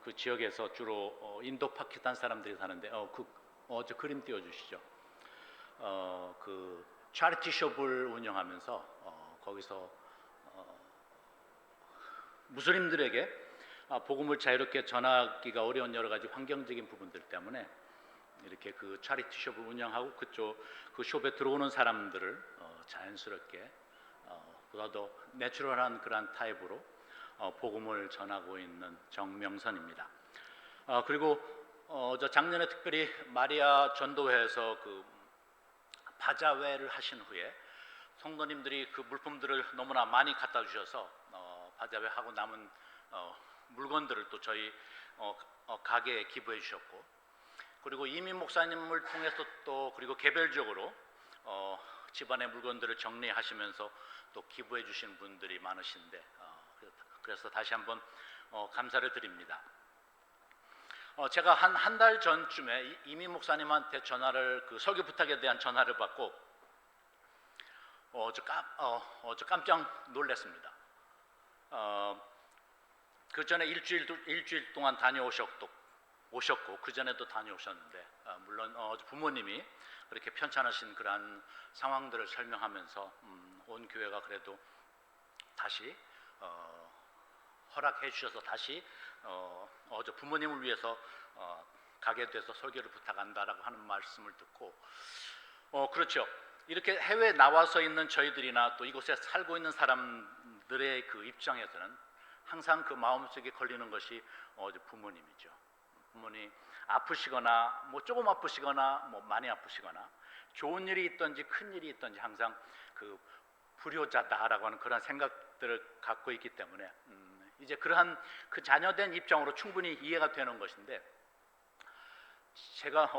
그 지역에서 주로 인도 파키스탄 사람들이 사는데 저 그림 띄워주시죠. 그 차리티 숍을 운영하면서 거기서 무슬림들에게 복음을 자유롭게 전하기가 어려운 여러 가지 환경적인 부분들 때문에 이렇게 그 차리티 숍을 운영하고 그쪽 그 숍에 들어오는 사람들을 자연스럽게 보다 더 내추럴한 그런 타입으로 복음을 전하고 있는 정명선입니다. 그리고 저 작년에 특별히 마리아 전도회에서 그 바자회를 하신 후에 성도님들이 그 물품들을 너무나 많이 갖다 주셔서 바자회 하고 남은 물건들을 또 저희 가게에 기부해 주셨고, 그리고 이민 목사님을 통해서 또 그리고 개별적으로 집안의 물건들을 정리하시면서 또 기부해 주신 분들이 많으신데 그래서 다시 한번 감사를 드립니다. 제가 한 달 전쯤에 이민 목사님한테 그 설교 부탁에 대한 전화를 받고 저 깜짝 놀랐습니다. 그 전에 일주일 동안 오셨고 그 전에도 다녀오셨는데 물론 부모님이 그렇게 편찮으신 그러한 상황들을 설명하면서 온 교회가 그래도 다시 허락해 주셔서 다시 저 부모님을 위해서 가게 돼서 설교를 부탁한다라고 하는 말씀을 듣고 그렇죠. 이렇게 해외에 나와서 있는 저희들이나 또 이곳에 살고 있는 사람들의 그 입장에서는 항상 그 마음속에 걸리는 것이 부모님이죠. 부모님 아프시거나 뭐 조금 아프시거나 뭐 많이 아프시거나 좋은 일이 있든지 큰 일이 있든지 항상 그 불효자다라고 하는 그런 생각들을 갖고 있기 때문에 이제 그러한 그 자녀된 입장으로 충분히 이해가 되는 것인데, 제가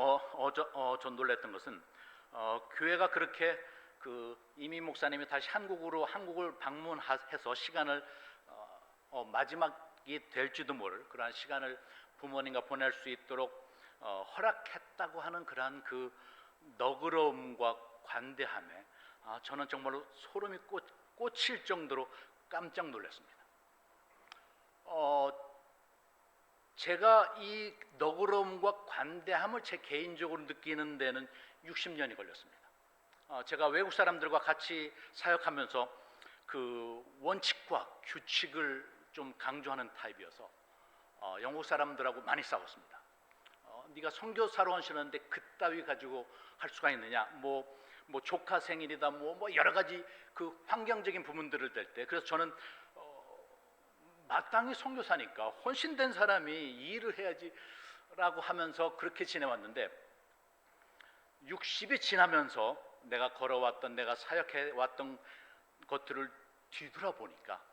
좀 놀랐던 것은 교회가 그렇게 그 이민 목사님이 다시 한국을 방문해서 시간을 마지막이 될지도 모를 그러한 시간을 부모님과 보낼 수 있도록 허락했다고 하는 그러한 그 너그러움과 관대함에 저는 정말로 소름이 꽂힐 정도로 깜짝 놀랐습니다. 제가 이 너그러움과 관대함을 제 개인적으로 느끼는 데는 60년이 걸렸습니다. 제가 외국 사람들과 같이 사역하면서 그 원칙과 규칙을 좀 강조하는 타입이어서 영국 사람들하고 많이 싸웠습니다. 네가 선교사로 하시는데 그따위 가지고 할 수가 있느냐, 뭐 조카 생일이다, 뭐 여러 가지 그 환경적인 부분들을 댈 때, 그래서 저는 마땅히 선교사니까 헌신된 사람이 이 일을 해야지라고 하면서 그렇게 지내왔는데 60이 지나면서 내가 걸어왔던, 내가 사역해왔던 것들을 뒤돌아보니까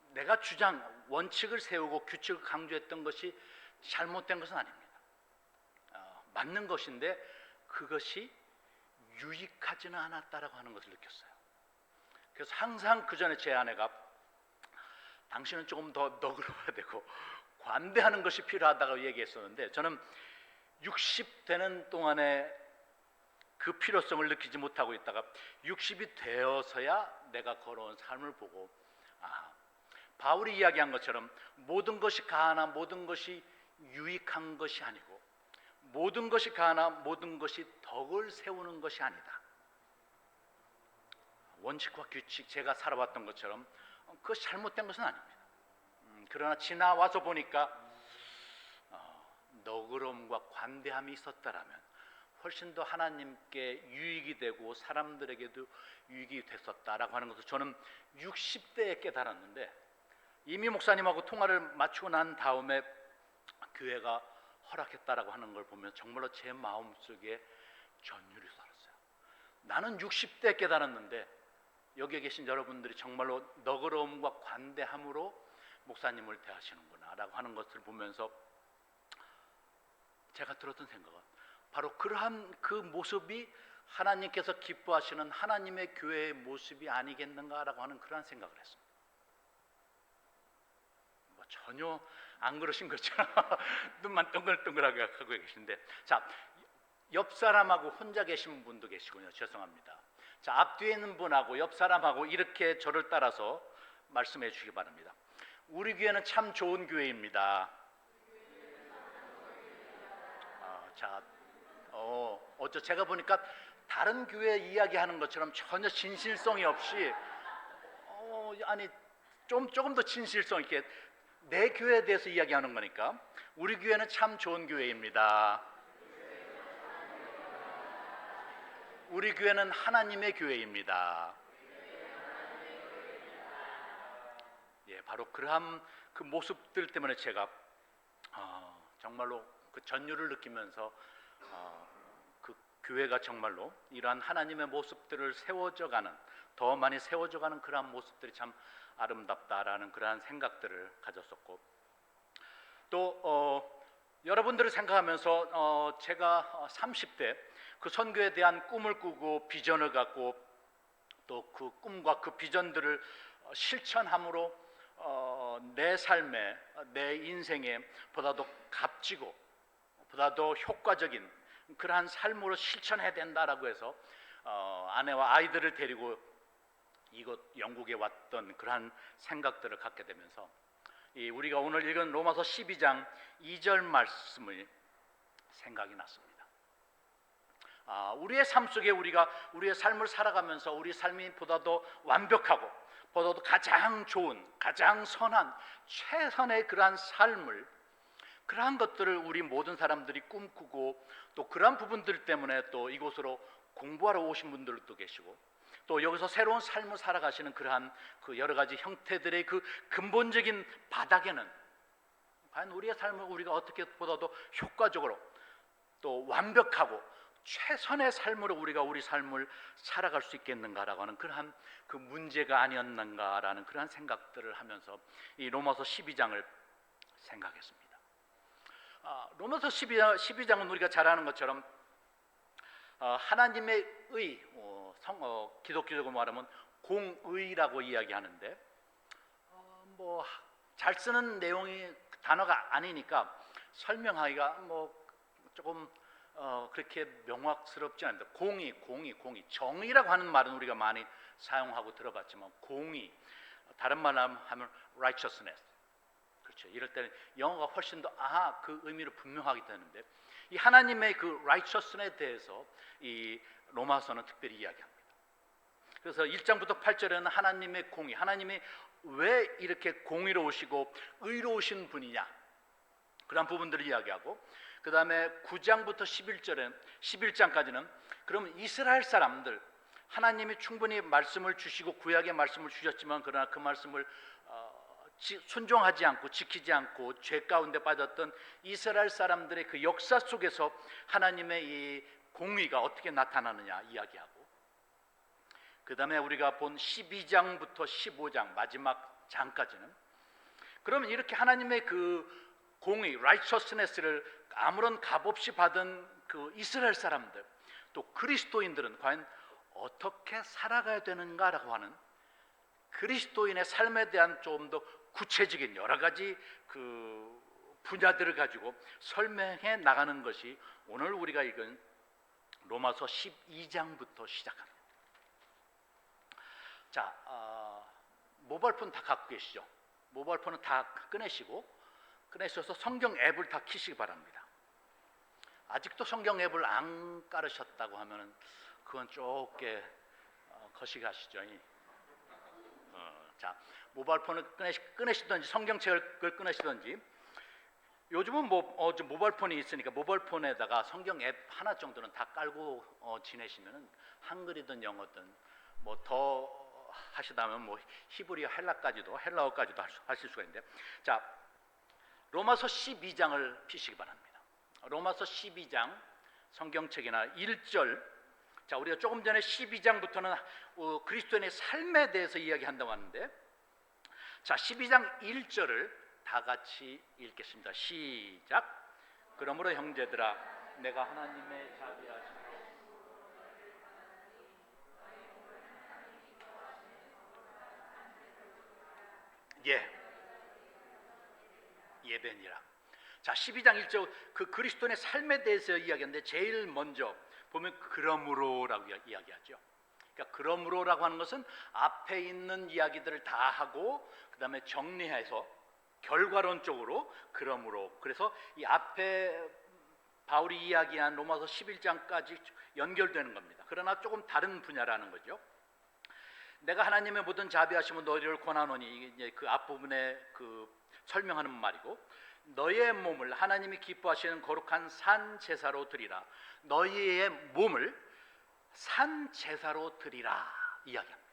내가 원칙을 세우고 규칙을 강조했던 것이 잘못된 것은 아닙니다. 맞는 것인데 그것이 유익하지는 않았다라고 하는 것을 느꼈어요. 그래서 항상 그 전에 제 아내가 당신은 조금 더 너그러워야 되고 관대하는 것이 필요하다고 얘기했었는데, 저는 60 되는 동안에 그 필요성을 느끼지 못하고 있다가 60이 되어서야 내가 걸어온 삶을 보고 바울이 이야기한 것처럼 모든 것이 가하나 모든 것이 유익한 것이 아니고 모든 것이 가하나 모든 것이 덕을 세우는 것이 아니다. 원칙과 규칙, 제가 살아왔던 것처럼 그것이 잘못된 것은 아닙니다. 그러나 지나와서 보니까 너그러움과 관대함이 있었다라면 훨씬 더 하나님께 유익이 되고 사람들에게도 유익이 됐었다라고 하는 것을 저는 60대에 깨달았는데, 이미 목사님하고 통화를 마치고 난 다음에 교회가 허락했다라고 하는 걸 보면 정말로 제 마음속에 전율이 썰었어요. 나는 60대에 깨달았는데 여기에 계신 여러분들이 정말로 너그러움과 관대함으로 목사님을 대하시는구나 라고 하는 것을 보면서 제가 들었던 생각은 바로 그러한 그 모습이 하나님께서 기뻐하시는 하나님의 교회의 모습이 아니겠는가라고 하는 그러한 생각을 했습니다. 전혀 안 그러신 것처럼 눈만 동글동글하게 하고 계신데, 자, 옆 사람하고 혼자 계신 분도 계시군요. 죄송합니다. 자, 앞뒤에 있는 분하고 옆 사람하고 이렇게 저를 따라서 말씀해 주시기 바랍니다. 우리 교회는 참 좋은 교회입니다. 자, 어제 제가 보니까 다른 교회 이야기하는 것처럼 전혀 진실성이 없이 아니 조금 더 진실성 있게 내 교회에 대해서 이야기하는 거니까 우리 교회는 참 좋은 교회입니다. 우리 교회는 하나님의 교회입니다. 예, 바로 그러한 그 모습들 때문에 제가 정말로 그 전율을 느끼면서 그 교회가 정말로 이러한 하나님의 모습들을 세워져가는, 더 많이 세워져가는 그러한 모습들이 참 아름답다라는 그러한 생각들을 가졌었고, 또 여러분들을 생각하면서 제가 30대 그 선교에 대한 꿈을 꾸고 비전을 갖고 또 그 꿈과 그 비전들을 실천함으로 내 삶에, 내 인생에 보다도 값지고 보다도 효과적인 그러한 삶으로 실천해야 된다라고 해서 아내와 아이들을 데리고 이곳 영국에 왔던 그러한 생각들을 갖게 되면서 우리가 오늘 읽은 로마서 12장 2절 말씀이 생각이 났습니다. 우리의 삶 속에 우리가 우리의 삶을 살아가면서 우리 삶이 보다도 완벽하고 보다도 가장 좋은, 가장 선한, 최선의 그러한 삶을, 그러한 것들을 우리 모든 사람들이 꿈꾸고 또 그러한 부분들 때문에 또 이곳으로 공부하러 오신 분들도 계시고 또 여기서 새로운 삶을 살아가시는 그러한 그 여러 가지 형태들의 그 근본적인 바닥에는 과연 우리의 삶을 우리가 어떻게 보다도 효과적으로 또 완벽하고 최선의 삶으로 우리가 우리 삶을 살아갈 수 있겠는가라고 하는 그러한 그 문제가 아니었는가라는 그러한 생각들을 하면서 이 로마서 12장을 생각했습니다. 로마서 12장은 우리가 잘 아는 것처럼 하나님의 의, 기독교적으로 말하면 공의라고 이야기하는데 뭐 잘 쓰는 내용이 단어가 아니니까 설명하기가 뭐 조금 그렇게 명확스럽지 않은데 공의, 정의라고 하는 말은 우리가 많이 사용하고 들어봤지만 공의, 다른 말로 하면 righteousness, 그렇죠. 이럴 때는 영어가 훨씬 더 그 의미를 분명하게 되는데 이 하나님의 그 righteousness에 대해서 이 로마서는 특별히 이야기합니다. 그래서 1장부터 8절에는 하나님의 공의, 하나님이 왜 이렇게 공의로우시고 의로우신 분이냐 그런 부분들을 이야기하고, 그 다음에 9장부터 11장까지는 그러면 이스라엘 사람들, 하나님이 충분히 말씀을 주시고 구약의 말씀을 주셨지만 그러나 그 말씀을 순종하지 않고 지키지 않고 죄 가운데 빠졌던 이스라엘 사람들의 그 역사 속에서 하나님의 이 공의가 어떻게 나타나느냐 이야기하고, 그 다음에 우리가 본 12장부터 15장 마지막 장까지는 그러면 이렇게 하나님의 그 공의, righteousness를 아무런 값 없이 받은 그 이스라엘 사람들, 또 그리스도인들은 과연 어떻게 살아가야 되는가라고 하는 그리스도인의 삶에 대한 좀 더 구체적인 여러 가지 그 분야들을 가지고 설명해 나가는 것이 오늘 우리가 읽은 로마서 12장부터 시작합니다. 자, 모바일폰 다 갖고 계시죠? 모바일폰은 다 꺼내셔서 성경 앱을 다 키시기 바랍니다. 아직도 성경 앱을 안 깔으셨다고 하면은 그건 조금 거시기하시죠. 자, 모바일폰을 꺼내시든지 성경책을 꺼내시든지, 요즘은 모바일폰이 있으니까 모바일폰에다가 성경 앱 하나 정도는 다 깔고 지내시면은 한글이든 영어든 뭐 더 하시다면 뭐 히브리어, 헬라어까지도 하실 수가 있는데, 자, 로마서 12장을 피시기 바랍니다. 로마서 12장 성경책이나 1절. 자, 우리가 조금 전에 12장부터는 그리스도인의 삶에 대해서 이야기한다고 하는데, 자, 12장 1절을 다 같이 읽겠습니다. 시작. 그러므로 형제들아, 내가 하나님의 자비하심 예배니라. 자, 12장 1절 그 그리스도인의 삶에 대해서 이야기하는데 제일 먼저 보면 그러므로라고 이야기하죠. 그러니까 그러므로라고 하는 것은 앞에 있는 이야기들을 다 하고 그 다음에 정리해서 결과론적으로 그러므로, 그래서 이 앞에 바울이 이야기한 로마서 11장까지 연결되는 겁니다. 그러나 조금 다른 분야라는 거죠. 내가 하나님의 모든 자비하심은 너희를 권하노니, 이제 그 앞부분에 그 설명하는 말이고, 너희의 몸을 하나님이 기뻐하시는 거룩한 산 제사로 드리라. 너희의 몸을 산 제사로 드리라 이야기합니다.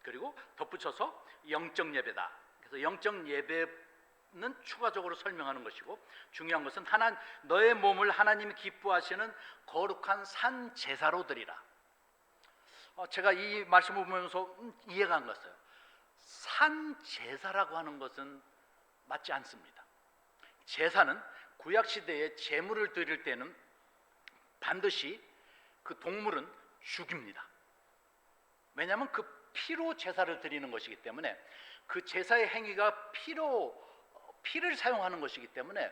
그리고 덧붙여서 영적 예배다. 그래서 영적 예배는 추가적으로 설명하는 것이고, 중요한 것은 너의 몸을 하나님이 기뻐하시는 거룩한 산 제사로 드리라. 제가 이 말씀을 보면서 이해가 안 갔어요. 산 제사라고 하는 것은 맞지 않습니다. 제사는 구약 시대에 제물을 드릴 때는 반드시 그 동물은 죽입니다. 왜냐하면 그 피로 제사를 드리는 것이기 때문에, 그 제사의 행위가 피를 사용하는 것이기 때문에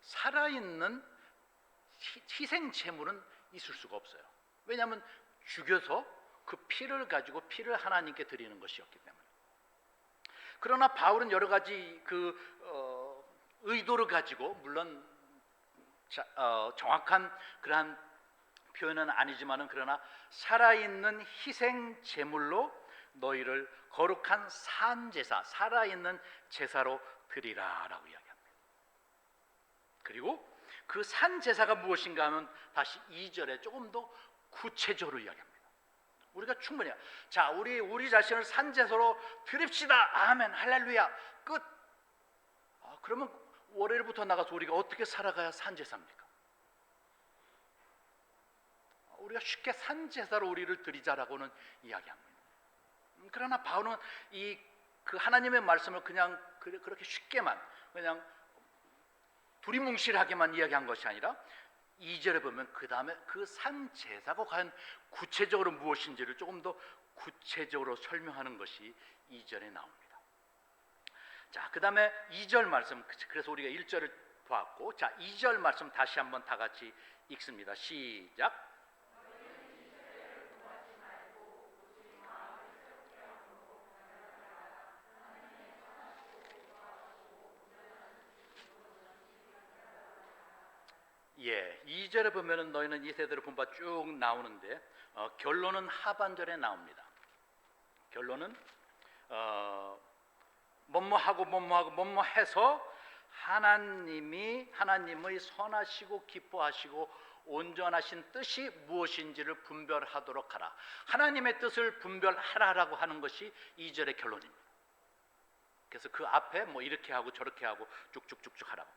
살아있는 희생 제물은 있을 수가 없어요. 왜냐하면 죽여서 그 피를 가지고 피를 하나님께 드리는 것이었기 때문에. 그러나 바울은 여러 가지 의도를 가지고, 물론 정확한 그러한 표현은 아니지만은, 그러나 살아있는 희생 제물로 너희를 거룩한 산 제사, 살아있는 제사로 드리라라고 이야기합니다. 그리고 그 산 제사가 무엇인가 하면 다시 2절에 조금 더 구체적으로 이야기합니다. 우리가 충분해요. 자, 우리 자신을 산 제사로 드립시다. 아멘, 할렐루야, 끝. 그러면 월요일부터 나가서 우리가 어떻게 살아가야 산 제사입니까? 우리가 쉽게 산 제사로 우리를 드리자라고는 이야기합니다. 그러나 바울은 그 하나님의 말씀을 그냥 그렇게 쉽게만, 그냥 두리뭉실하게만 이야기한 것이 아니라, 2절에 보면 그 다음에 그 산 제사가 과연 구체적으로 무엇인지를 조금 더 구체적으로 설명하는 것이 2절에 나옵니다. 자, 그 다음에 2절 말씀, 그래서 우리가 1절을 봤고, 자, 2절 말씀 다시 한번 다 같이 읽습니다. 시작. 예, 2절에 보면은 너희는 이 세대를 본바 쭉 나오는데, 결론은 하반절에 나옵니다. 결론은 뭐뭐 해서 하나님의 선하시고 기뻐하시고 온전하신 뜻이 무엇인지를 분별하도록 하라. 하나님의 뜻을 분별하라라고 하는 것이 2절의 결론입니다. 그래서 그 앞에 뭐 이렇게 하고 저렇게 하고 쭉쭉쭉쭉 하라고.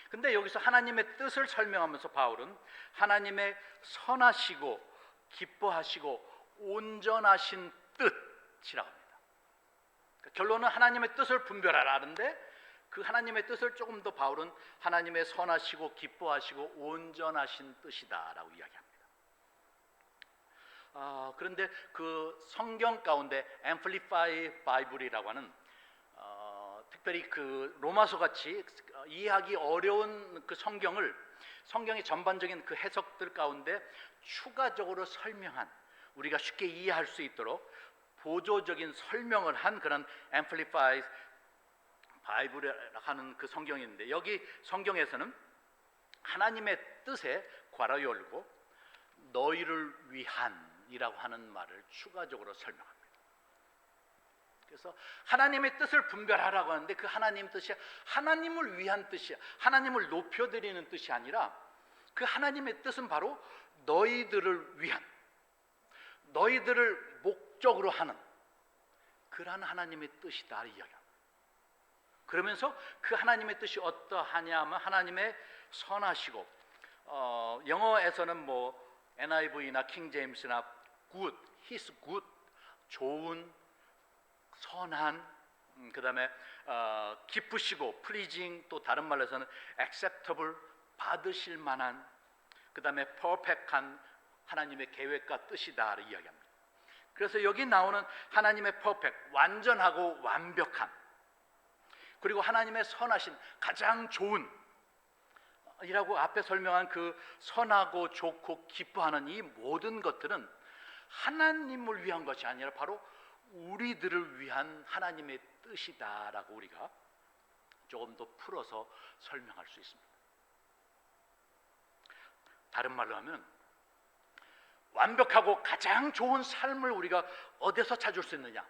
근데 여기서 하나님의 뜻을 설명하면서 바울은 하나님의 선하시고 기뻐하시고 온전하신 뜻이라고 합니다. 그러니까 결론은 하나님의 뜻을 분별하라 하는데, 그 하나님의 뜻을 조금 더 바울은 하나님의 선하시고 기뻐하시고 온전하신 뜻이다라고 이야기합니다. 그런데 그 성경 가운데 Amplified Bible이라고 하는 특별히 그 로마서 같이 이해하기 어려운 그 성경의 전반적인 그 해석들 가운데 추가적으로 설명한, 우리가 쉽게 이해할 수 있도록 보조적인 설명을 한 그런 Amplified 바이블이라고 하는 그 성경이 있는데, 여기 성경에서는 하나님의 뜻에 괄호 열고 너희를 위한이라고 하는 말을 추가적으로 설명합니다. 그래서 하나님의 뜻을 분별하라고 하는데, 그 하나님 뜻이 하나님을 위한 뜻이야. 하나님을 높여드리는 뜻이 아니라, 그 하나님의 뜻은 바로 너희들을 위한, 너희들을 목적으로 하는 그러한 하나님의 뜻이다 이야기합니다. 그러면서 그 하나님의 뜻이 어떠하냐 하면, 하나님의 선하시고, 영어에서는 뭐 NIV나 킹 제임스나 good, his good, 좋은, 선한, 그 다음에 기쁘시고 pleasing, 또 다른 말로서는 acceptable, 받으실 만한, 그 다음에 perfect한 하나님의 계획과 뜻이다 이야기합니다. 그래서 여기 나오는 하나님의 perfect, 완전하고 완벽한, 그리고 하나님의 선하신, 가장 좋은 이라고 앞에 설명한 그 선하고 좋고 기뻐하는 이 모든 것들은 하나님을 위한 것이 아니라 바로 우리들을 위한 하나님의 뜻이다라고 우리가 조금 더 풀어서 설명할 수 있습니다. 다른 말로 하면 완벽하고 가장 좋은 삶을 우리가 어디서 찾을 수 있느냐?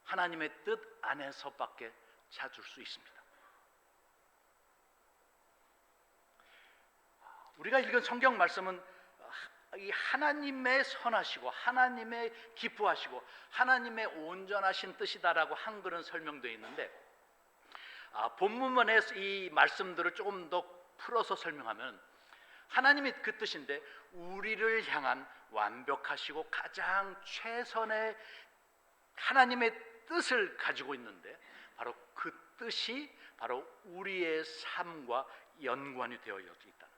하나님의 뜻 안에서밖에 찾을 수 있습니다. 우리가 읽은 성경 말씀은 이 하나님의 선하시고 하나님의 기뻐하시고 하나님의 온전하신 뜻이다라고 한글은 설명되어 있는데, 본문의 이 말씀들을 조금 더 풀어서 설명하면 하나님의 그 뜻인데 우리를 향한 완벽하시고 가장 최선의 하나님의 뜻을 가지고 있는데, 바로 그 뜻이 바로 우리의 삶과 연관이 되어 있다는 거죠.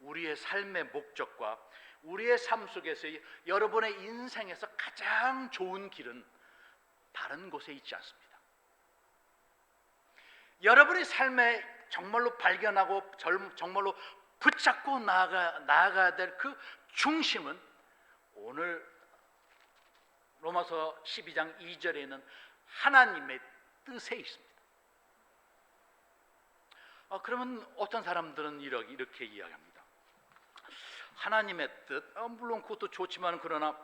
우리의 삶의 목적과 우리의 삶 속에서 여러분의 인생에서 가장 좋은 길은 다른 곳에 있지 않습니다. 여러분의 삶에 정말로 발견하고 정말로 붙잡고 나아가야 될 그 중심은 오늘 로마서 12장 2절에 있는 하나님의 뜻에 있습니다. 그러면 어떤 사람들은 이렇게 이야기합니다. 하나님의 뜻, 물론 그것도 좋지만 그러나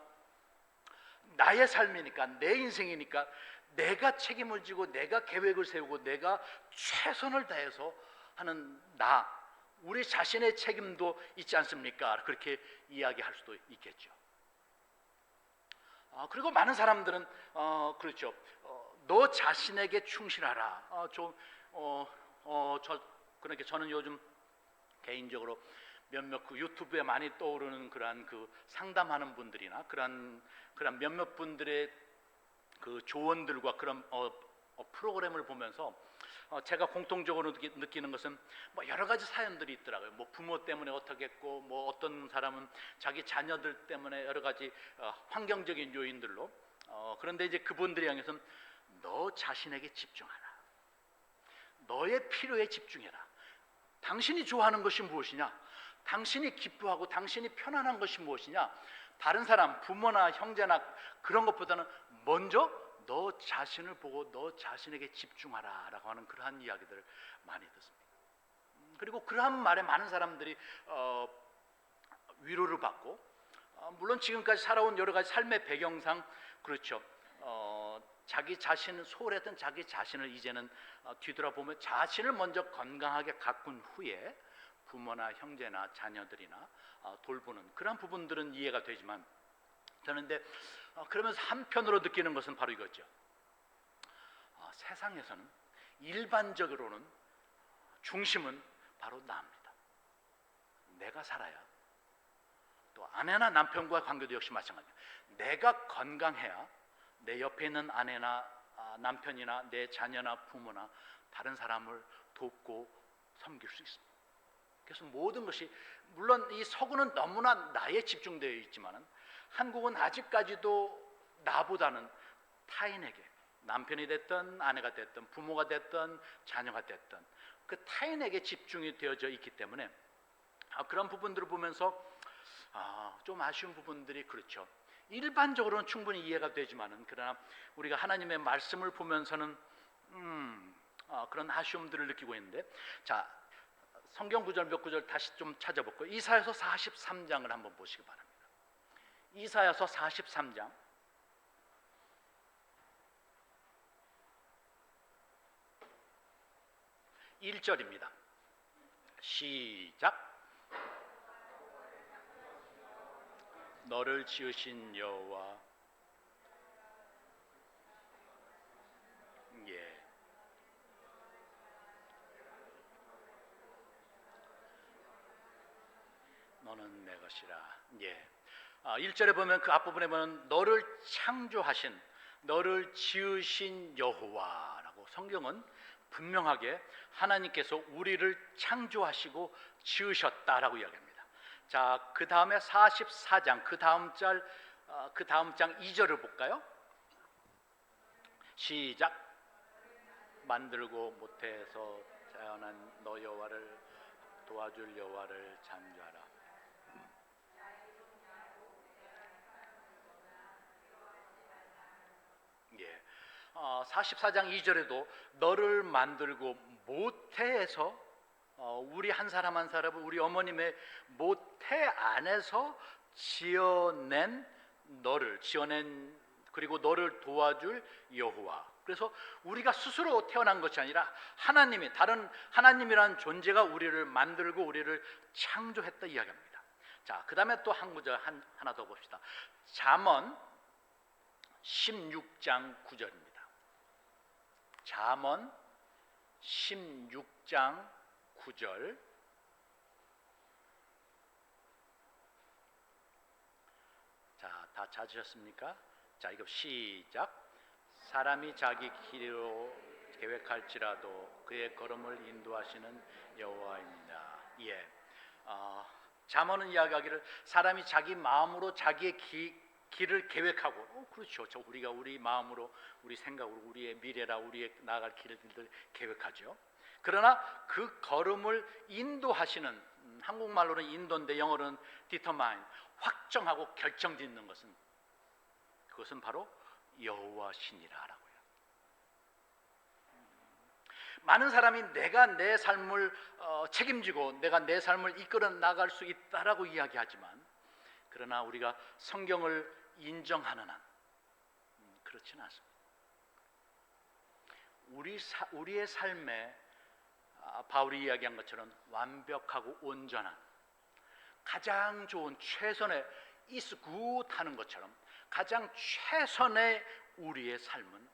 나의 삶이니까, 내 인생이니까 내가 책임을 지고 내가 계획을 세우고 내가 최선을 다해서 하는 우리 자신의 책임도 있지 않습니까? 그렇게 이야기할 수도 있겠죠. 그리고 많은 사람들은 그렇죠. 너 자신에게 충실하라. 그러니까 저는 요즘 개인적으로 몇몇 그 유튜브에 많이 떠오르는 그러한 그 상담하는 분들이나 그런 몇몇 분들의 그 조언들과 그런 프로그램을 보면서 제가 공통적으로 느끼는 것은 뭐 여러 가지 사연들이 있더라고요. 뭐 부모 때문에 어떻게 했고, 뭐 어떤 사람은 자기 자녀들 때문에 여러 가지 환경적인 요인들로, 그런데 이제 그분들이 향해서는 너 자신에게 집중하라. 너의 필요에 집중해라. 당신이 좋아하는 것이 무엇이냐? 당신이 기뻐하고 당신이 편안한 것이 무엇이냐? 다른 사람, 부모나 형제나 그런 것보다는 먼저 너 자신을 보고 너 자신에게 집중하라 라고 하는 그러한 이야기들을 많이 듣습니다. 그리고 그러한 말에 많은 사람들이 위로를 받고, 물론 지금까지 살아온 여러 가지 삶의 배경상 그렇죠. 자기 자신을 소홀했던 자기 자신을 이제는 뒤돌아보며 자신을 먼저 건강하게 가꾼 후에 부모나 형제나 자녀들이나 돌보는 그런 부분들은 이해가 되지만, 저는 근데 그러면서 한편으로 느끼는 것은 바로 이거죠. 세상에서는 일반적으로는 중심은 바로 나입니다. 내가 살아야, 또 아내나 남편과의 관계도 역시 마찬가지입니다. 내가 건강해야 내 옆에 있는 아내나 남편이나 내 자녀나 부모나 다른 사람을 돕고 섬길 수 있습니다. 그래서 모든 것이, 물론 이 서구는 너무나 나에 집중되어 있지만 한국은 아직까지도 나보다는 타인에게, 남편이 됐든 아내가 됐든 부모가 됐든 자녀가 됐든 그 타인에게 집중이 되어져 있기 때문에 그런 부분들을 보면서 좀 아쉬운 부분들이, 그렇죠. 일반적으로는 충분히 이해가 되지만은, 그러나 우리가 하나님의 말씀을 보면서는 그런 아쉬움들을 느끼고 있는데, 자, 성경 구절 몇 구절 다시 좀 찾아볼까요? 이사야서 43장을 한번 보시기 바랍니다. 이사야서 43장 1절입니다. 시작. 너를 지으신 여호와, 너는 내 것이라. 1절에 보면, 그 앞부분에 보면 너를 창조하신, 너를 지으신 여호와라고 성경은 분명하게 하나님께서 우리를 창조하시고 지으셨다라고 이야기합니다. 자, 그 다음에 44장 그 다음 장 2절을 볼까요? 시작. 만들고 못해서 자연한 너 여호와를 도와줄 여호와를 창조하라. 44장 2절에도 너를 만들고 모태에서 우리 한 사람 한 사람을 우리 어머님의 모태 안에서 지어낸 그리고 너를 도와줄 여호와. 그래서 우리가 스스로 태어난 것이 아니라 하나님이, 다른 하나님이라는 존재가 우리를 만들고 우리를 창조했다 이야기합니다. 자, 그 다음에 또 한 구절 하나 더 봅시다. 잠언 16장 9절입니다. 잠언 16장 9절. 자, 다 찾으셨습니까? 자, 이거 시작. 사람이 자기 길로 계획할지라도 그의 걸음을 인도하시는 여호와입니다. 예. 잠언은 이야기하기를 사람이 자기 마음으로 자기의 길을 계획하고, 그렇죠. 우리가 우리 마음으로, 우리 생각으로, 우리의 미래라, 우리의 나아갈 길을 계획하죠. 그러나 그 걸음을 인도하시는, 한국말로는 인도인데 영어로는 determine, 확정하고 결정짓는 것은, 그것은 바로 여호와 신이라라고요. 많은 사람이 내가 내 삶을 책임지고 내가 내 삶을 이끌어 나갈 수 있다라고 이야기하지만, 그러나 우리가 성경을 인정하는 한 그렇지는 않습니다. 우리의 삶에 바울이 이야기한 것처럼 완벽하고 온전한, 가장 좋은 최선의 is good 하는 것처럼 가장 최선의 우리의 삶은,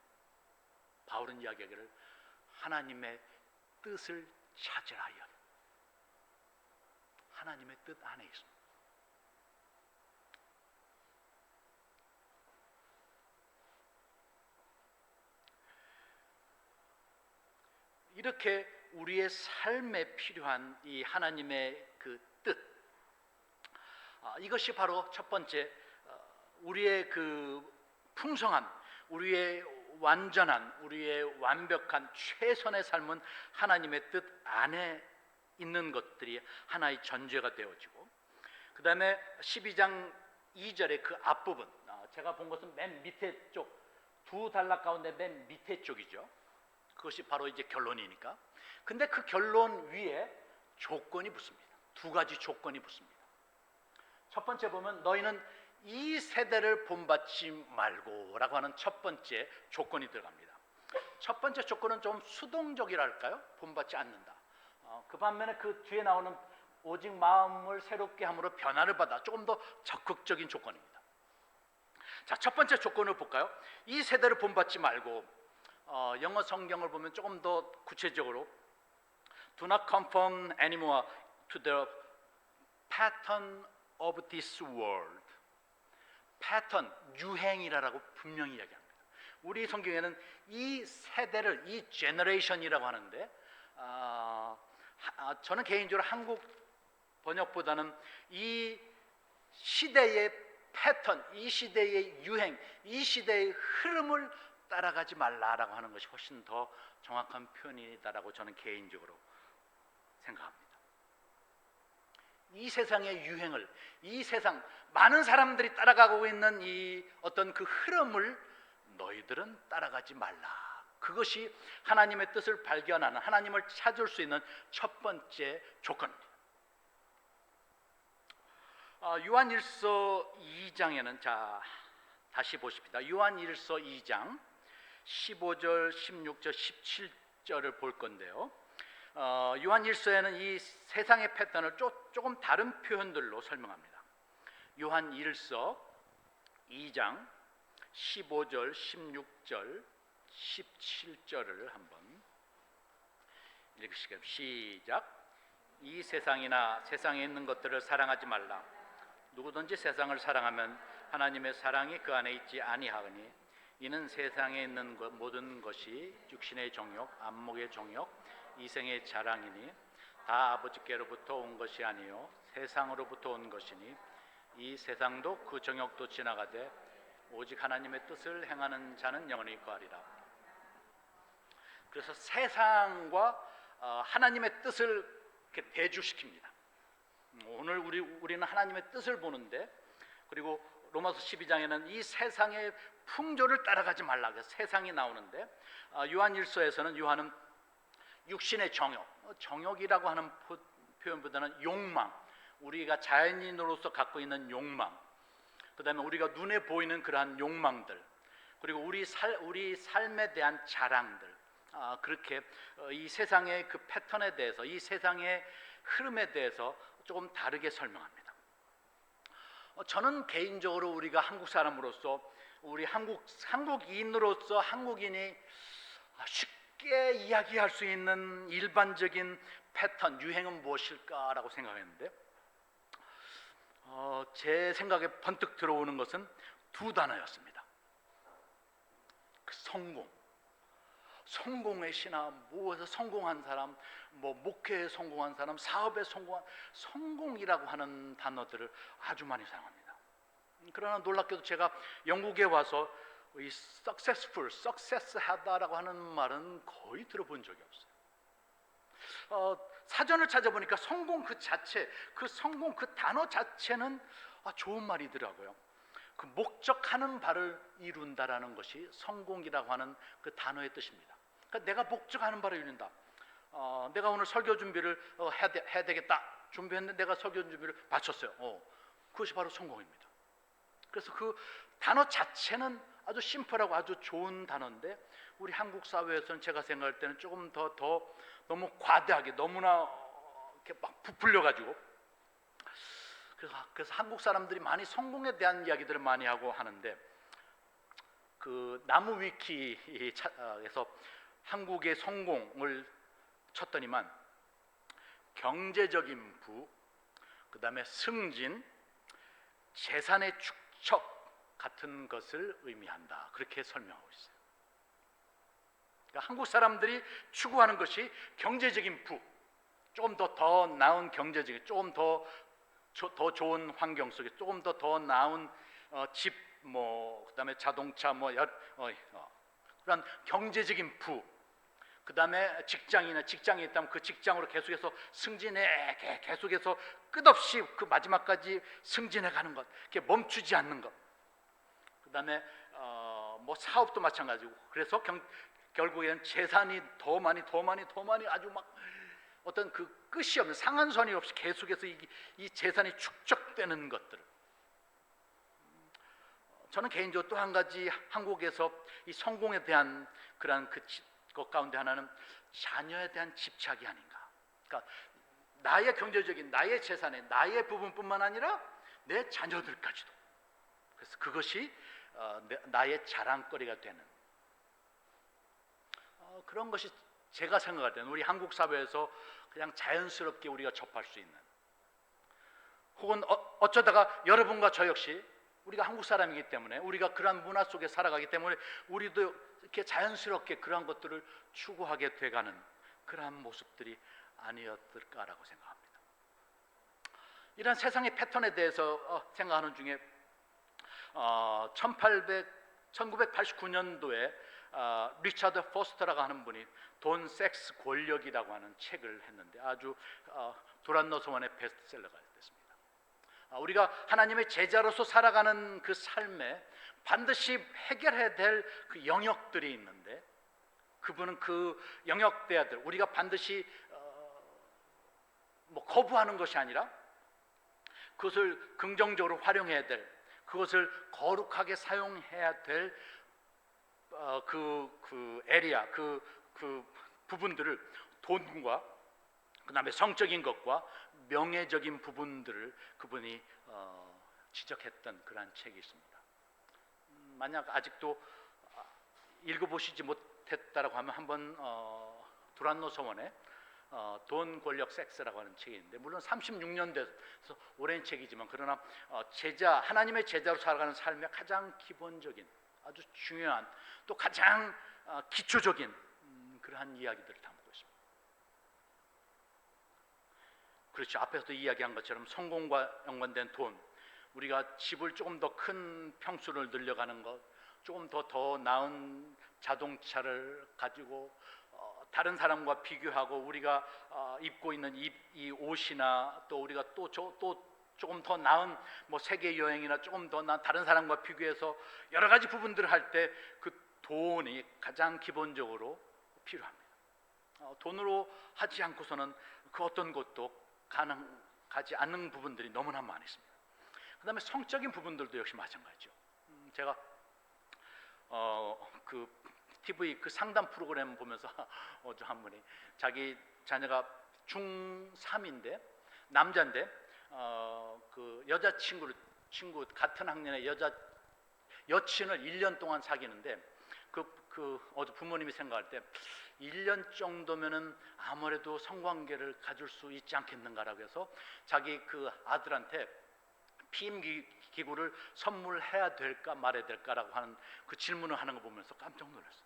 바울은 이야기하기를 하나님의 뜻을 찾으라 이야기합니다. 하나님의 뜻 안에 있습니다. 이렇게 우리의 삶에 필요한 이 하나님의 그 뜻, 이것이 바로 첫 번째, 우리의 그 풍성한, 우리의 완전한, 우리의 완벽한 최선의 삶은 하나님의 뜻 안에 있는 것들이 하나의 전제가 되어지고, 그 다음에 12장 2절의 그 앞부분, 제가 본 것은 맨 밑에 쪽, 두 단락 가운데 맨 밑에 쪽이죠. 그것이 바로 이제 결론이니까. 근데 그 결론 위에 조건이 붙습니다. 두 가지 조건이 붙습니다. 첫 번째 보면 너희는 이 세대를 본받지 말고 라고 하는 첫 번째 조건이 들어갑니다. 첫 번째 조건은 좀 수동적이랄까요? 본받지 않는다. 그 반면에 그 뒤에 나오는 오직 마음을 새롭게 함으로 변화를 받아, 조금 더 적극적인 조건입니다. 자, 첫 번째 조건을 볼까요? 이 세대를 본받지 말고, 영어 성경을 보면 조금 더 구체적으로 Do not conform anymore to the pattern of this world. 패턴, 유행이라고 분명히 이야기합니다. 우리 성경에는 이 세대를, 이 제너레이션이라고 하는데, 저는 개인적으로 한국 번역보다는 이 시대의 패턴, 이 시대의 유행, 이 시대의 흐름을 따라가지 말라라고 하는 것이 훨씬 더 정확한 표현이다라고 저는 개인적으로 생각합니다. 이 세상의 유행을, 이 세상 많은 사람들이 따라가고 있는 이 어떤 그 흐름을 너희들은 따라가지 말라. 그것이 하나님의 뜻을 발견하는, 하나님을 찾을 수 있는 첫 번째 조건입니다. 요한일서 2장에는, 자, 다시 보십니다. 요한일서 2장 15절, 16절, 17절을 볼 건데요. 요한일서에는 이 세상의 패턴을 조금 다른 표현들로 설명합니다. 요한일서 2장 15절, 16절, 17절을 한번 읽으시겠습니다. 시작. 이 세상이나 세상에 있는 것들을 사랑하지 말라. 누구든지 세상을 사랑하면 하나님의 사랑이 그 안에 있지 아니하오니 이는 세상에 있는 모든 것이 육신의 정욕, 안목의 정욕, 이생의 자랑이니 다 아버지께로부터 온 것이 아니요 세상으로부터 온 것이니 이 세상도 그 정욕도 지나가되 오직 하나님의 뜻을 행하는 자는 영원히 거하리라. 그래서 세상과 하나님의 뜻을 이렇게 대조시킵니다. 오늘 우리는 하나님의 뜻을 보는데, 그리고 로마서 12장에는 이 세상의 풍조를 따라가지 말라. 세상이 나오는데 요한일서에서는 요한은 육신의 정욕이라고 하는 표현보다는 욕망, 우리가 자연인으로서 갖고 있는 욕망, 그 다음에 우리가 눈에 보이는 그러한 욕망들, 그리고 우리 삶에 대한 자랑들, 그렇게 이 세상의 그 패턴에 대해서, 이 세상의 흐름에 대해서 조금 다르게 설명합니다. 저는 개인적으로 우리가 한국 사람으로서, 우리 한국인으로서 한국인이 쉽게 이야기할 수 있는 일반적인 패턴, 유행은 무엇일까라고 생각했는데 제 생각에 번뜩 들어오는 것은 두 단어였습니다. 그 성공의 신화, 무엇에 성공한 사람, 뭐 목회에 성공한 사람, 사업에 성공이라고 하는 단어들을 아주 많이 사용합니다. 그러나 놀랍게도 제가 영국에 와서 이 success하다라고 하는 말은 거의 들어본 적이 없어요. 사전을 찾아보니까 성공 그 자체, 성공 그 단어 자체는 좋은 말이더라고요. 그 목적하는 바를 이룬다라는 것이 성공이라고 하는 그 단어의 뜻입니다. 그러니까 내가 목적하는 바를 이룬다. 내가 오늘 설교 준비를 해야 되겠다 준비했는데 내가 설교 준비를 마쳤어요. 그것이 바로 성공입니다. 그래서 그 단어 자체는 아주 심플하고 아주 좋은 단어인데 우리 한국 사회에서는 제가 생각할 때는 조금 더 너무 과대하게 너무나 이렇게 막 부풀려 가지고 그래서 한국 사람들이 많이 성공에 대한 이야기들을 많이 하고 하는데 그 나무 위키에서 한국의 성공을 쳤더니만 경제적인 부, 그 다음에 승진, 재산의 축적 같은 것을 의미한다. 그렇게 설명하고 있어요. 그러니까 한국 사람들이 추구하는 것이 경제적인 부, 조금 더 나은 경제적인, 조금 더 좋은 환경 속에 조금 더 나은 집, 그다음에 자동차, 그런 경제적인 부, 그다음에 직장이 있다면 그 직장으로 계속해서 승진해, 계속해서 끝없이 그 마지막까지 승진해 가는 것, 이렇게 멈추지 않는 것. 그다음에 사업도 마찬가지고. 그래서 결국에는 재산이 더 많이 아주 막 어떤 그 끝이 없는 상한선이 없이 계속해서 이 재산이 축적되는 것들을 저는 개인적으로 또 한 가지 한국에서 이 성공에 대한 그러한 것 가운데 하나는 자녀에 대한 집착이 아닌가. 그러니까 나의 경제적인 나의 재산에 나의 부분뿐만 아니라 내 자녀들까지도. 그래서 그것이 나의 자랑거리가 되는 그런 것이 제가 생각할 때는 우리 한국 사회에서 그냥 자연스럽게 우리가 접할 수 있는, 혹은 어쩌다가 여러분과 저 역시 우리가 한국 사람이기 때문에 우리가 그러한 문화 속에 살아가기 때문에 우리도 이렇게 자연스럽게 그러한 것들을 추구하게 돼가는 그러한 모습들이 아니었을까라고 생각합니다. 이런 세상의 패턴에 대해서 생각하는 중에 1989년도에 리차드 포스터라고 하는 분이 돈, 섹스, 권력이라고 하는 책을 했는데 아주 도란노 서원의 베스트셀러가 됐습니다. 우리가 하나님의 제자로서 살아가는 그 삶에 반드시 해결해야 될 그 영역들이 있는데 그분은 그 영역돼야 될, 우리가 반드시 거부하는 것이 아니라 그것을 긍정적으로 활용해야 될, 그것을 거룩하게 사용해야 될 그 에리아, 그 부분들을 돈과 그다음에 성적인 것과 명예적인 부분들을 그분이 지적했던 그러한 책이 있습니다. 만약 아직도 읽어보시지 못했다라고 하면 한번 두란노 서원의 돈, 권력, 섹스라고 하는 책이 있는데, 물론 36년 돼서 오랜 책이지만 그러나 하나님의 제자로 살아가는 삶의 가장 기본적인, 아주 중요한, 또 가장 기초적인 그러한 이야기들을 담고 있습니다. 그렇죠. 앞에서도 이야기한 것처럼 성공과 연관된 돈, 우리가 집을 조금 더 큰 평수를 늘려가는 것, 조금 더 나은 자동차를 가지고 다른 사람과 비교하고 우리가 입고 있는 이 옷이나 또 우리가 또 조금 더 나은 뭐 세계 여행이나 조금 더 나은 다른 사람과 비교해서 여러 가지 부분들을 할 때 그 돈이 가장 기본적으로 필요합니다. 돈으로 하지 않고서는 그 어떤 것도 가능하지 않는 부분들이 너무나 많이 있습니다. 그 다음에 성적인 부분들도 역시 마찬가지죠. 제가 그 TV 그 상담 프로그램 보면서 어저 한 분이 자기 자녀가 중3인데 남자인데 그 친구 같은 학년의 여친을 1년 동안 사귀는데 어제 부모님이 생각할 때 1년 정도면은 아무래도 성관계를 가질 수 있지 않겠는가라고 해서 자기 그 아들한테 피임기구를 선물해야 될까 말아야 될까라고 하는 그 질문을 하는 거 보면서 깜짝 놀랐어요.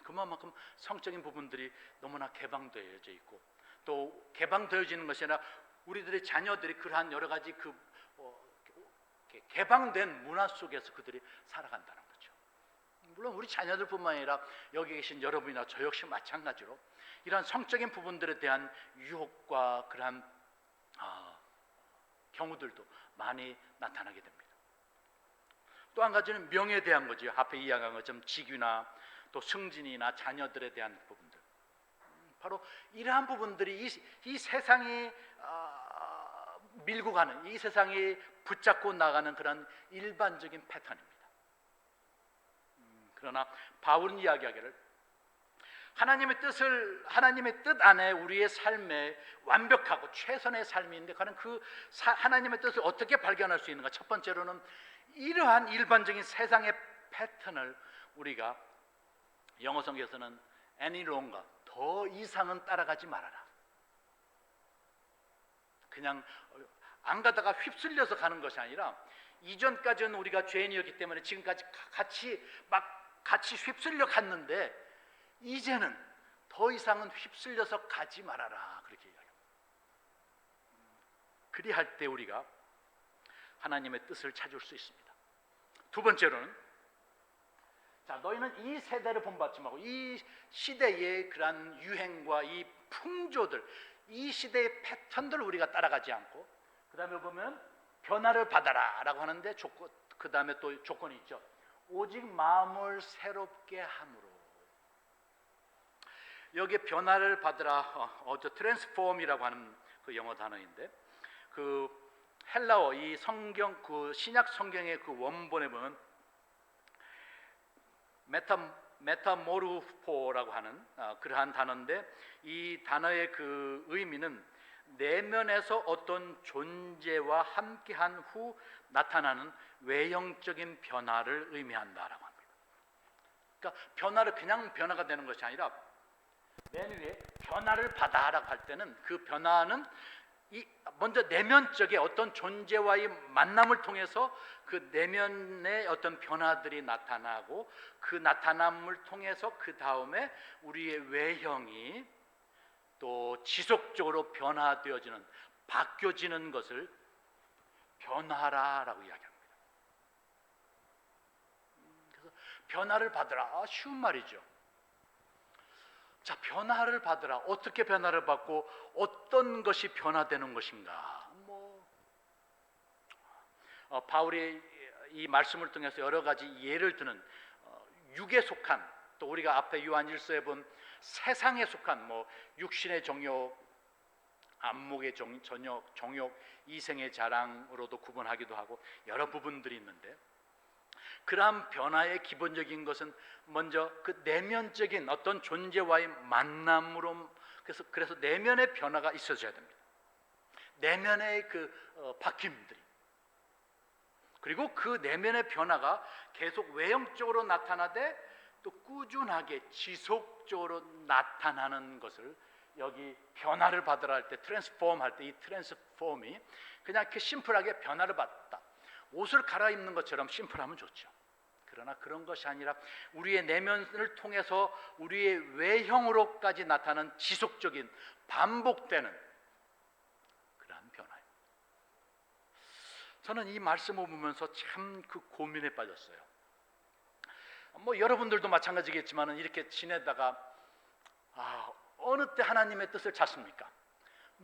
그만큼 성적인 부분들이 너무나 개방되어져 있고, 또 개방되어지는 것이 아니라 우리들의 자녀들이 그러한 여러 가지 개방된 문화 속에서 그들이 살아간다는 거죠. 물론 우리 자녀들뿐만 아니라 여기 계신 여러분이나 저 역시 마찬가지로 이러한 성적인 부분들에 대한 유혹과 그러한 경우들도 많이 나타나게 됩니다. 또 한 가지는 명예에 대한 거죠. 앞에 이야기한 것처럼 직위나 또 승진이나 자녀들에 대한 부분들, 바로 이러한 부분들이 이 세상이 밀고 가는, 이 세상이 붙잡고 나가는 그런 일반적인 패턴입니다. 그러나 바울은 이야기하기를 하나님의 뜻 안에 우리의 삶에 완벽하고 최선의 삶인데, 과연 그 하나님의 뜻을 어떻게 발견할 수 있는가? 첫 번째로는 이러한 일반적인 세상의 패턴을 우리가 영어 성경에서는 any longer, 더 이상은 따라가지 말아라. 그냥 안 가다가 휩쓸려서 가는 것이 아니라, 이전까지는 우리가 죄인이었기 때문에 지금까지 같이 휩쓸려 갔는데 이제는 더 이상은 휩쓸려서 가지 말아라, 그렇게 이야기합니다. 그리할 때 우리가 하나님의 뜻을 찾을 수 있습니다. 두 번째로는, 자, 너희는 이 세대를 본받지 말고 이 시대의 그러한 유행과 이 풍조들, 이 시대의 패턴들을 우리가 따라가지 않고, 그 다음에 보면 변화를 받아라 라고 하는데 그 다음에 또 조건이 있죠. 오직 마음을 새롭게 함으로. 여기에 변화를 받으라, 트랜스폼이라고 하는 그 영어 단어인데, 그 헬라어 이 성경 그 신약 성경의 그 원본에 보면 메타모르포라고 하는 그러한 단어인데, 이 단어의 그 의미는 내면에서 어떤 존재와 함께한 후 나타나는 외형적인 변화를 의미한다라고 합니다. 그러니까 변화를 그냥 변화가 되는 것이 아니라 맨 위에 변화를 받아라고 할 때는 그 변화는 먼저 내면적인 어떤 존재와의 만남을 통해서 그 내면의 어떤 변화들이 나타나고, 그 나타남을 통해서 그 다음에 우리의 외형이 또 지속적으로 변화되어지는, 바뀌어지는 것을 변화라라고 이야기합니다. 그래서 변화를 받으라, 쉬운 말이죠. 자, 변화를 받으라. 어떻게 변화를 받고 어떤 것이 변화되는 것인가? 바울이 이 말씀을 통해서 여러 가지 예를 드는 육에 속한, 또 우리가 앞에 요한일서에 본 세상에 속한 육신의 정욕, 안목의 정욕, 이생의 자랑으로도 구분하기도 하고 여러 부분들이 있는데, 그러한 변화의 기본적인 것은 먼저 그 내면적인 어떤 존재와의 만남으로, 그래서 내면의 변화가 있어져야 됩니다. 내면의 그 바뀜들이, 그리고 그 내면의 변화가 계속 외형적으로 나타나되 또 꾸준하게 지속적으로 나타나는 것을, 여기 변화를 받으라 할 때, 트랜스폼 할 때 이 트랜스폼이 그냥 이렇게 심플하게 변화를 받다, 옷을 갈아입는 것처럼 심플하면 좋죠. 그러나 그런 것이 아니라 우리의 내면을 통해서 우리의 외형으로까지 나타나는 지속적인 반복되는 그러한 변화예요. 저는 이 말씀을 보면서 참 그 고민에 빠졌어요. 여러분들도 마찬가지겠지만 이렇게 지내다가 어느 때 하나님의 뜻을 찾습니까?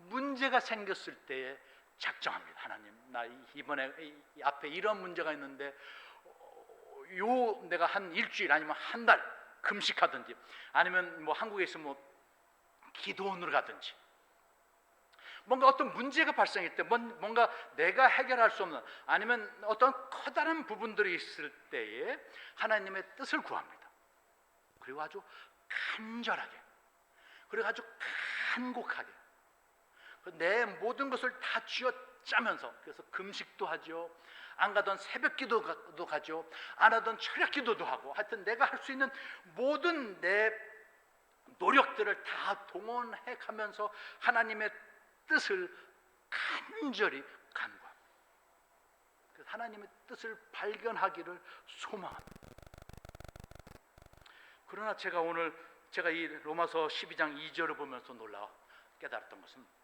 문제가 생겼을 때에 작정합니다. 하나님, 나 이번에 이 앞에 이런 문제가 있는데 내가 한 일주일 아니면 한 달 금식하든지, 아니면 뭐 한국에 있으면 뭐 기도원으로 가든지, 뭔가 어떤 문제가 발생할 때, 뭔가 내가 해결할 수 없는, 아니면 어떤 커다란 부분들이 있을 때에 하나님의 뜻을 구합니다. 그리고 아주 간절하게, 그리고 아주 간곡하게 내 모든 것을 다 쥐어짜면서, 그래서 금식도 하죠, 안 가던 새벽 기도도 가죠, 안 하던 철야 기도도 하고, 하여튼 내가 할 수 있는 모든 내 노력들을 다 동원해 가면서 하나님의 뜻을 간절히 간구합니다. 그래서 하나님의 뜻을 발견하기를 소망합니다. 그러나 제가 이 로마서 12장 2절을 보면서 놀라 깨달았던 것은,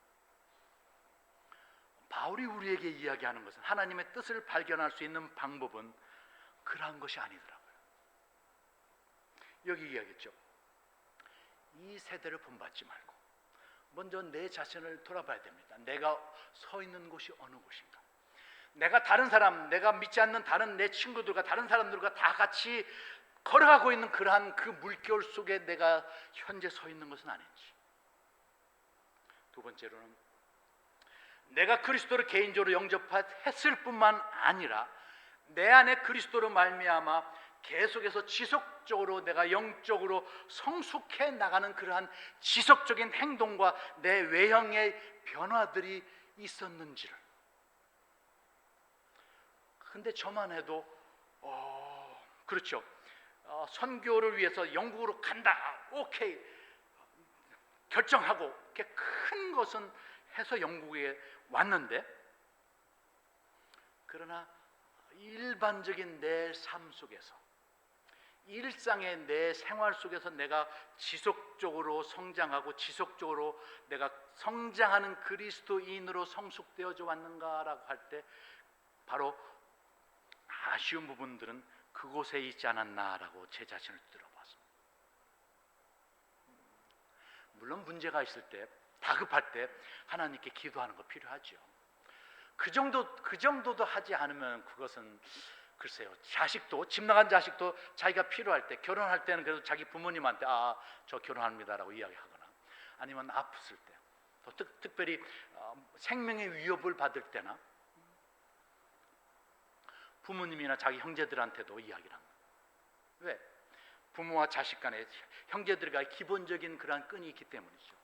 바울이 우리에게 이야기하는 것은, 하나님의 뜻을 발견할 수 있는 방법은 그러한 것이 아니더라고요. 여기 이야기했죠. 이 세대를 본받지 말고 먼저 내 자신을 돌아봐야 됩니다. 내가 서 있는 곳이 어느 곳인가? 내가 다른 사람, 내가 믿지 않는 다른 내 친구들과 다른 사람들과 다 같이 걸어가고 있는 그러한 그 물결 속에 내가 현재 서 있는 것은 아닌지. 두 번째로는, 내가 그리스도를 개인적으로 영접했을 뿐만 아니라 내 안에 그리스도로 말미암아 계속해서 지속적으로 내가 영적으로 성숙해 나가는 그러한 지속적인 행동과 내 외형의 변화들이 있었는지를. 근데 저만 해도 그렇죠, 선교를 위해서 영국으로 간다, 오케이 결정하고 이렇게 큰 것은 해서 영국에 왔는데, 그러나 일반적인 내 삶 속에서, 일상의 내 생활 속에서 내가 지속적으로 성장하고 지속적으로 내가 성장하는 그리스도인으로 성숙되어져 왔는가라고 할 때, 바로 아쉬운 부분들은 그곳에 있지 않았나라고 제 자신을 들어봤습니다. 물론 문제가 있을 때, 다급할 때 하나님께 기도하는 거 필요하죠. 그 정도도 하지 않으면 그것은, 글쎄요, 자식도, 집 나간 자식도 자기가 필요할 때, 결혼할 때는 그래도 자기 부모님한테 저 결혼합니다라고 이야기하거나, 아니면 아팠을 때, 또 특별히 생명의 위협을 받을 때나 부모님이나 자기 형제들한테도 이야기를 합니다. 왜? 부모와 자식 간에, 형제들과의 기본적인 그러한 끈이 있기 때문이죠.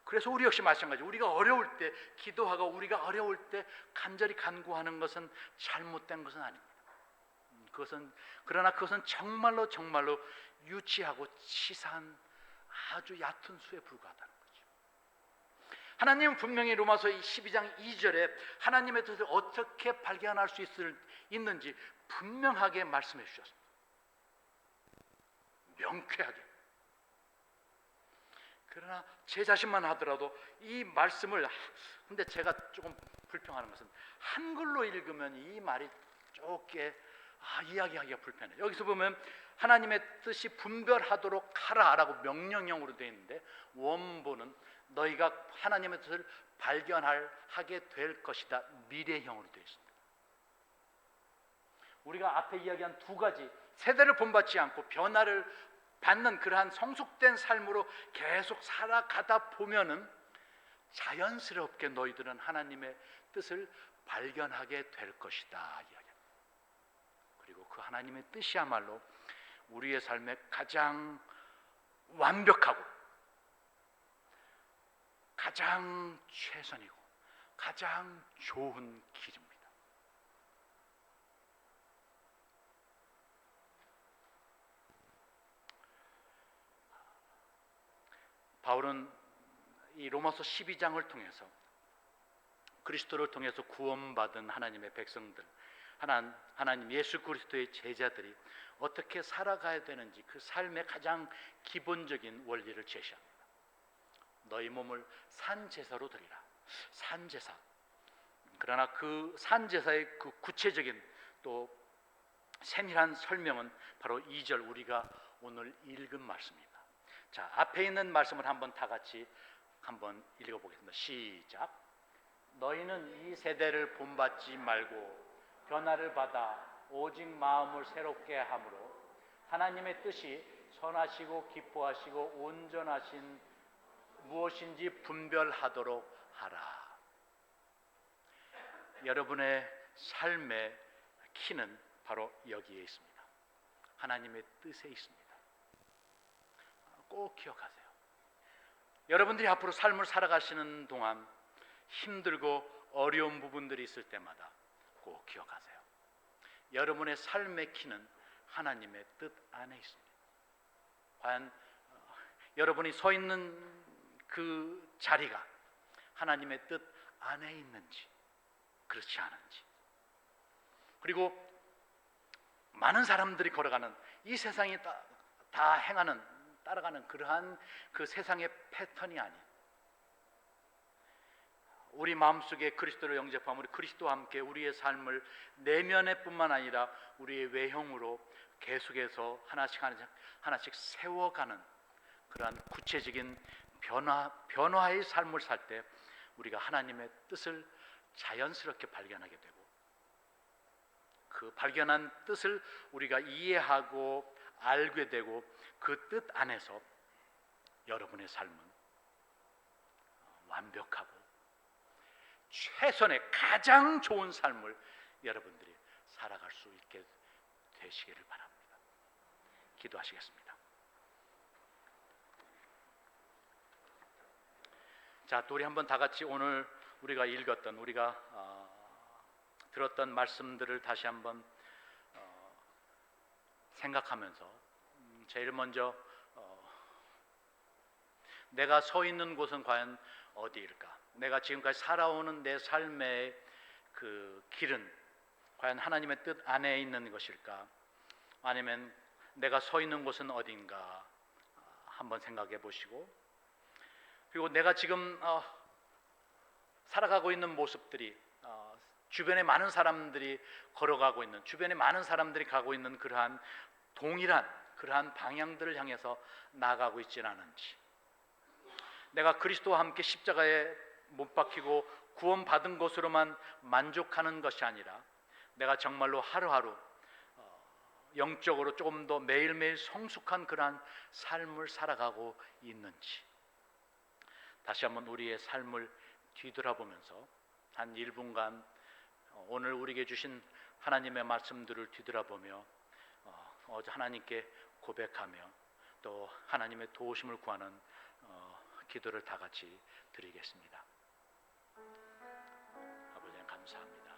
그래서 우리 역시 마찬가지, 우리가 어려울 때 기도하고 우리가 어려울 때 간절히 간구하는 것은 잘못된 것은 아닙니다. 그러나 그것은 정말로 유치하고 치사한 아주 얕은 수에 불과하다는 거죠. 하나님은 분명히 로마서 12장 2절에 하나님의 뜻을 어떻게 발견할 수 있는지 분명하게 말씀해 주셨습니다. 명쾌하게. 그러나 제 자신만 하더라도 이 말씀을, 근데 제가 조금 불평하는 것은 한글로 읽으면 이 말이 좁게 이야기하기가 불편해요. 여기서 보면 하나님의 뜻이 분별하도록 하라라고 명령형으로 되어 있는데, 원본은 너희가 하나님의 뜻을 발견하게 될 것이다, 미래형으로 되어 있습니다. 우리가 앞에 이야기한 두 가지, 세대를 본받지 않고 변화를 받는 그러한 성숙된 삶으로 계속 살아가다 보면은 자연스럽게 너희들은 하나님의 뜻을 발견하게 될 것이다 이야기합니다. 그리고 그 하나님의 뜻이야말로 우리의 삶에 가장 완벽하고 가장 최선이고 가장 좋은 길입니다. 바울은 이 로마서 12장을 통해서 그리스도를 통해서 구원받은 하나님의 백성들, 하나님 예수 그리스도의 제자들이 어떻게 살아가야 되는지 그 삶의 가장 기본적인 원리를 제시합니다. 너희 몸을 산제사로 드리라. 산제사. 그러나 그 산제사의 그 구체적인 또 세밀한 설명은 바로 2절 우리가 오늘 읽은 말씀입니다. 자, 앞에 있는 말씀을 한번 다 같이 한번 읽어보겠습니다. 시작. 너희는 이 세대를 본받지 말고 변화를 받아 오직 마음을 새롭게 함으로 하나님의 뜻이 선하시고 기뻐하시고 온전하신 무엇인지 분별하도록 하라. 여러분의 삶의 키는 바로 여기에 있습니다. 하나님의 뜻에 있습니다. 꼭 기억하세요. 여러분들이 앞으로 삶을 살아가시는 동안 힘들고 어려운 부분들이 있을 때마다 꼭 기억하세요. 여러분의 삶의 키는 하나님의 뜻 안에 있습니다. 과연 여러분이 서 있는 그 자리가 하나님의 뜻 안에 있는지 그렇지 않은지, 그리고 많은 사람들이 걸어가는 이 세상이 다 행하는 따라가는 그러한 그 세상의 패턴이 아닌 우리 마음속에 그리스도를 영접하면 우리 그리스도와 함께 우리의 삶을 내면에 뿐만 아니라 우리의 외형으로 계속해서 하나씩 세워가는 그러한 구체적인 변화의 삶을 살 때 우리가 하나님의 뜻을 자연스럽게 발견하게 되고, 그 발견한 뜻을 우리가 이해하고 알게 되고, 그 뜻 안에서 여러분의 삶은 완벽하고 최선의 가장 좋은 삶을 여러분들이 살아갈 수 있게 되시기를 바랍니다. 기도하시겠습니다. 자, 또 우리 한번 다 같이 오늘 우리가 읽었던, 우리가 들었던 말씀들을 다시 한번 생각하면서 제일 먼저 내가 서 있는 곳은 과연 어디일까? 내가 지금까지 살아오는 내 삶의 그 길은 과연 하나님의 뜻 안에 있는 것일까? 아니면 내가 서 있는 곳은 어딘가 한번 생각해 보시고, 그리고 내가 지금 살아가고 있는 모습들이 주변에 많은 사람들이 걸어가고 있는, 주변에 많은 사람들이 가고 있는 그러한 동일한 그러한 방향들을 향해서 나아가고 있지는 않은지, 내가 그리스도와 함께 십자가에 못 박히고 구원받은 것으로만 만족하는 것이 아니라 내가 정말로 하루하루 영적으로 조금 더 매일매일 성숙한 그러한 삶을 살아가고 있는지, 다시 한번 우리의 삶을 뒤돌아보면서 한 1분간 오늘 우리에게 주신 하나님의 말씀들을 뒤돌아보며 하나님께 고백하며 또 하나님의 도우심을 구하는 기도를 다 같이 드리겠습니다. 아버지 감사합니다.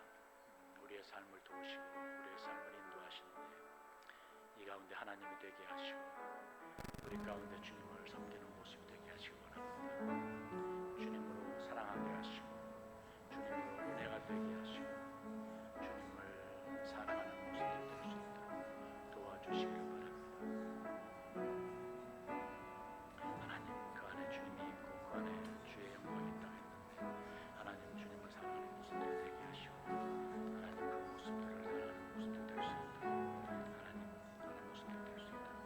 우리의 삶을 도우시고 우리의 삶을 인도하시는데 이 가운데 하나님이 되게 하시고 우리 가운데 주님을 섬기는 모습이 되게 하시기 바랍니다. 주님으로 사랑하게 하시고 주님으로 은혜가 되게 하시고 주님을 사랑하는 모습이 될 수 있도록 도와주시길 바랍니다. 하나님 그 안에 주님이 있고 그 안에 주의 영광이 있다고 했는데 하나님 주님을 사랑하는 모습들이 되게 하시고 하나님 그 모습들을 사랑하는 모습들 될 수 있도록 하나님 그런 모습들 될 수 있도록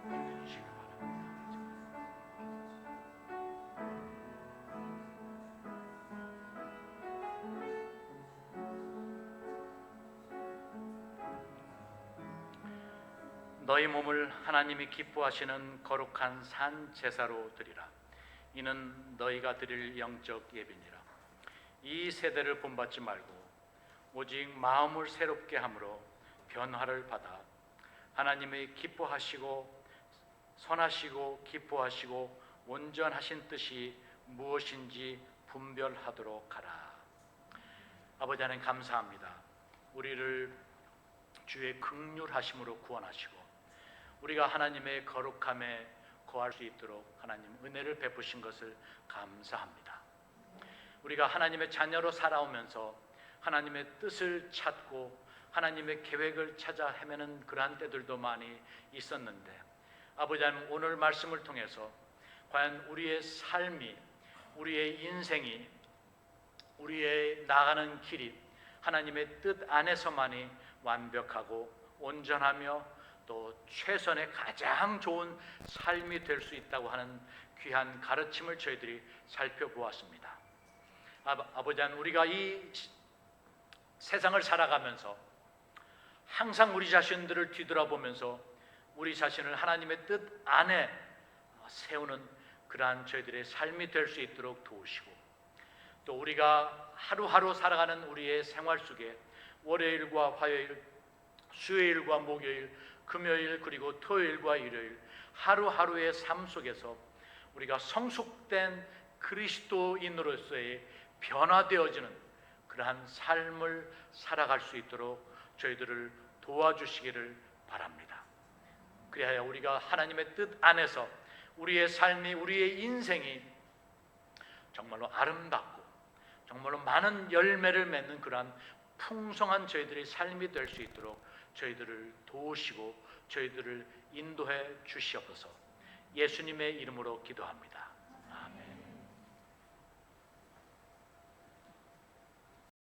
해주시길 바랍니다. 너희 몸을 하나님이 기뻐하시는 거룩한 산 제사로 드리라. 이는 너희가 드릴 영적 예비니라. 이 세대를 본받지 말고 오직 마음을 새롭게 함으로 변화를 받아 하나님의 기뻐하시고 선하시고 기뻐하시고 온전하신 뜻이 무엇인지 분별하도록 하라. 아버지 하나님 감사합니다. 우리를 주의 긍휼하심으로 구원하시고 우리가 하나님의 거룩함에 거할 수 있도록 하나님 은혜를 베푸신 것을 감사합니다. 우리가 하나님의 자녀로 살아오면서 하나님의 뜻을 찾고 하나님의 계획을 찾아 헤매는 그러한 때들도 많이 있었는데 아버지 하나님 오늘 말씀을 통해서 과연 우리의 삶이, 우리의 인생이, 우리의 나가는 길이 하나님의 뜻 안에서만이 완벽하고 온전하며 또 최선의 가장 좋은 삶이 될 수 있다고 하는 귀한 가르침을 저희들이 살펴보았습니다. 아버지 하나님, 우리가 이 세상을 살아가면서 항상 우리 자신들을 뒤돌아보면서 우리 자신을 하나님의 뜻 안에 세우는 그러한 저희들의 삶이 될 수 있도록 도우시고, 또 우리가 하루하루 살아가는 우리의 생활 속에 월요일과 화요일, 수요일과 목요일, 금요일, 그리고 토요일과 일요일 하루하루의 삶 속에서 우리가 성숙된 그리스도인으로서의 변화되어지는 그러한 삶을 살아갈 수 있도록 저희들을 도와주시기를 바랍니다. 그리하여 우리가 하나님의 뜻 안에서 우리의 삶이, 우리의 인생이 정말로 아름답고 정말로 많은 열매를 맺는 그러한 풍성한 저희들의 삶이 될 수 있도록 저희들을 도우시고 저희들을 인도해 주시옵소서. 예수님의 이름으로 기도합니다.